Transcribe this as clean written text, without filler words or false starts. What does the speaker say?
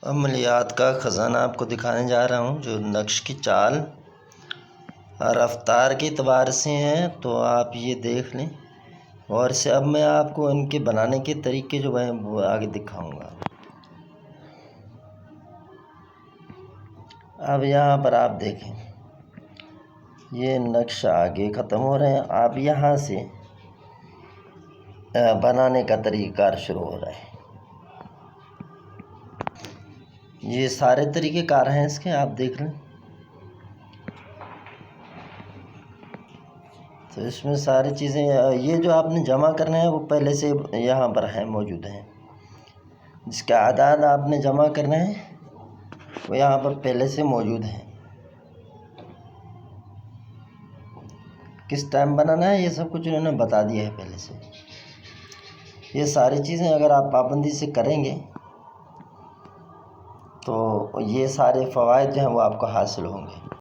अमलियात का ख़जाना आपको दिखाने जा रहा हूँ जो नक्श की चाल और रफ्तार के एतबार से हैं। तो आप ये देख लें और से अब मैं आपको इनके बनाने के तरीके जो हैं वो आगे दिखाऊंगा। अब यहाँ पर आप देखें ये नक्श आगे ख़त्म हो रहे हैं। आप यहाँ से बनाने का तरीक़ार शुरू हो रहा है। ये सारे तरीक़ेकार हैं इसके, आप देख लें। तो इसमें सारी चीज़ें ये जो आपने जमा करना है वो पहले से यहाँ पर है मौजूद हैं। जिसके आदाद आपने जमा करना है वो यहाँ पर पहले से मौजूद हैं। किस टाइम बनाना है ये सब कुछ उन्होंने बता दिया है पहले से। ये सारी चीज़ें अगर आप पाबंदी से करेंगे तो ये सारे फ़वाइद जो हैं वो आपको हासिल होंगे।